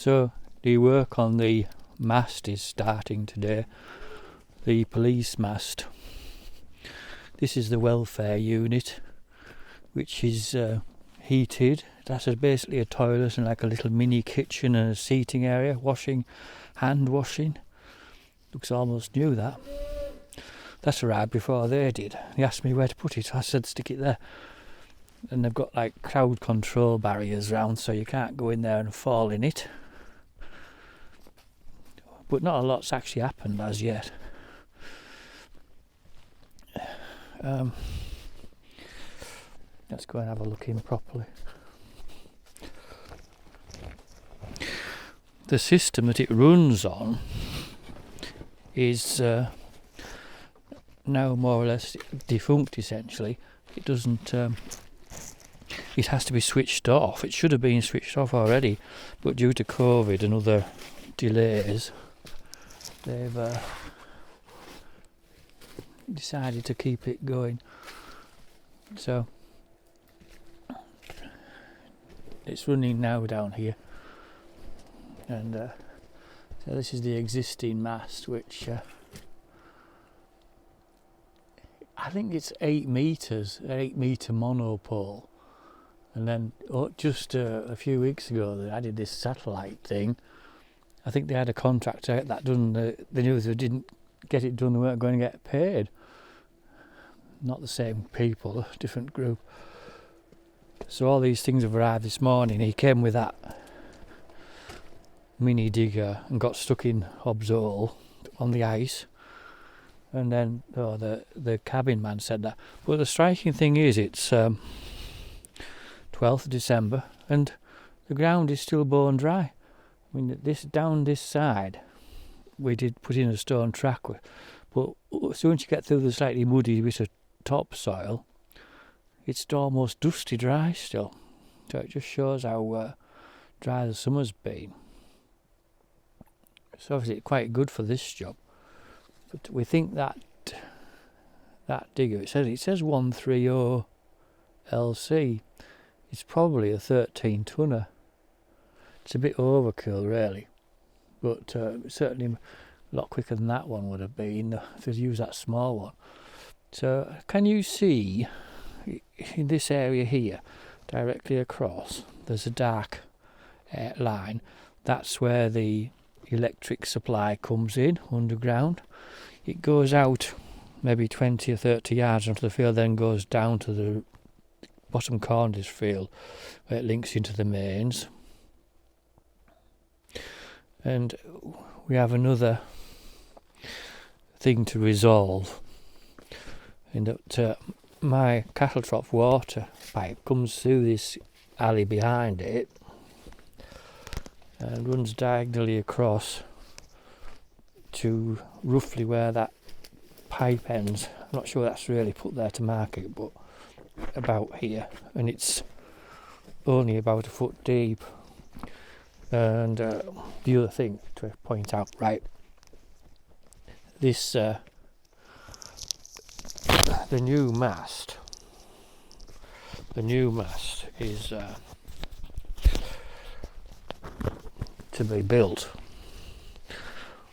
So the work on the mast is starting today, the police mast. This is the welfare unit, which is heated. That's basically a toilet and like a little mini kitchen and a seating area, hand washing. Looks almost new, that. That's arrived before they did. They asked me where to put it, I said stick it there. And they've got like crowd control barriers round, so you can't go in there and fall in it. But not a lot's actually happened as yet. Let's go and have a look in properly. The system that it runs on is now more or less defunct, essentially. It doesn't. It has to be switched off. It should have been switched off already, but due to COVID and other delays, they've decided to keep it going. So it's running now down here, and so this is the existing mast, which I think it's 8 meters, 8-meter monopole. And then just a few weeks ago they added this satellite thing. I think they had a contract to get that done. They knew if they didn't get it done they weren't going to get paid. Not the same people, a different group. So all these things have arrived this morning. He came with that mini digger and got stuck in Hobbs Hole on the ice. And then the cabin man said that. But the striking thing is it's 12th of December and the ground is still bone dry. I mean, down this side we did put in a stone track, but as soon as you get through the slightly muddy bit of topsoil, it's almost dusty dry still. So it just shows how dry the summer's been. It's obviously quite good for this job, but we think that digger, it says 130 LC. It's probably a 13 tonner. It's a bit overkill really, but certainly a lot quicker than that one would have been if they'd used that small one. So can you see in this area here, directly across, there's a dark line. That's where the electric supply comes in underground. It goes out maybe 20 or 30 yards onto the field, then goes down to the bottom corner of this field where it links into the mains. And we have another thing to resolve, in that my cattle trough water pipe comes through this alley behind it and runs diagonally across to roughly where that pipe ends. I'm not sure that's really put there to mark it, but about here, and it's only about a foot deep. And the other thing to point out, right, this the new mast is to be built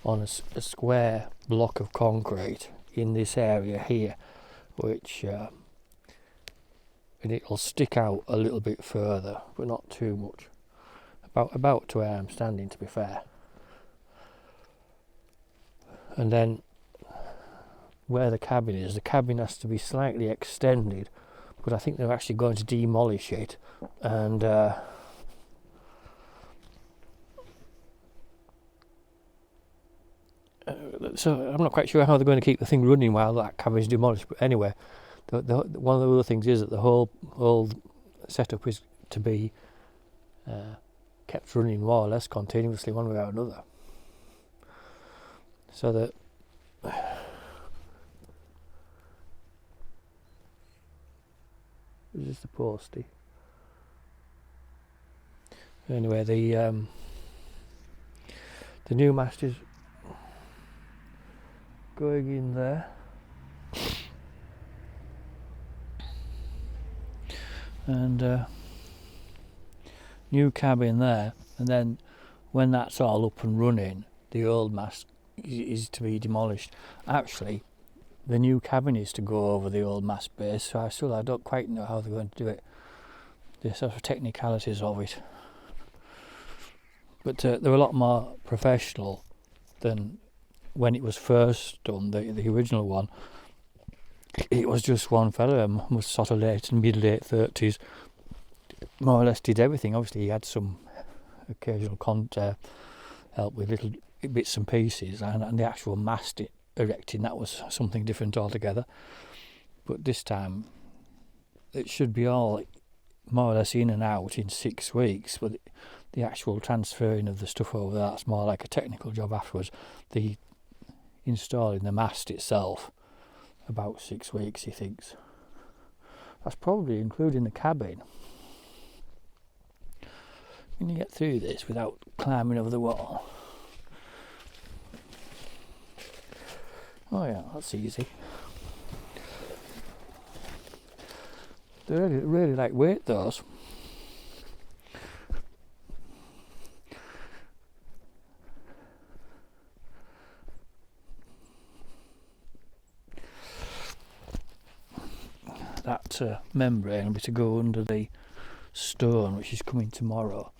on a square block of concrete in this area here, which and it'll stick out a little bit further, but not too much. About to where I'm standing, to be fair. And then where the cabin has to be slightly extended, but I think they're actually going to demolish it, and so I'm not quite sure how they're going to keep the thing running while that cabin is demolished. But anyway, one of the other things is that the whole setup is to be kept running more or less continuously one way or another, so that is this the postie? Anyway, the new mast is going in there, and new cabin there, and then when that's all up and running, the old mast is to be demolished. Actually, the new cabin is to go over the old mast base, so I don't quite know how they're going to do it, the sort of technicalities of it. But they're a lot more professional than when it was first done, the original one. It was just one fella, was sort of mid-late 30s, more or less did everything. Obviously he had some occasional help with little bits and pieces, and the actual mast erecting, that was something different altogether. But this time it should be all more or less in and out in 6 weeks, but the actual transferring of the stuff over, that's more like a technical job afterwards. The installing the mast itself, about 6 weeks, he thinks. That's probably including the cabin. Can you get through this without climbing over the wall? Oh yeah, that's easy. They're really lightweight, those. That membrane will be to go under the stone, which is coming tomorrow.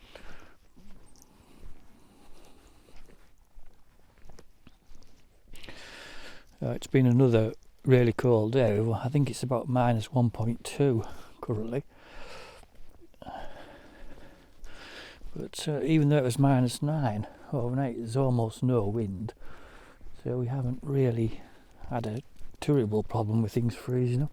It's been another really cold day. I think it's about minus 1.2 currently. But even though it was minus 9 overnight, there's almost no wind. So we haven't really had a terrible problem with things freezing up.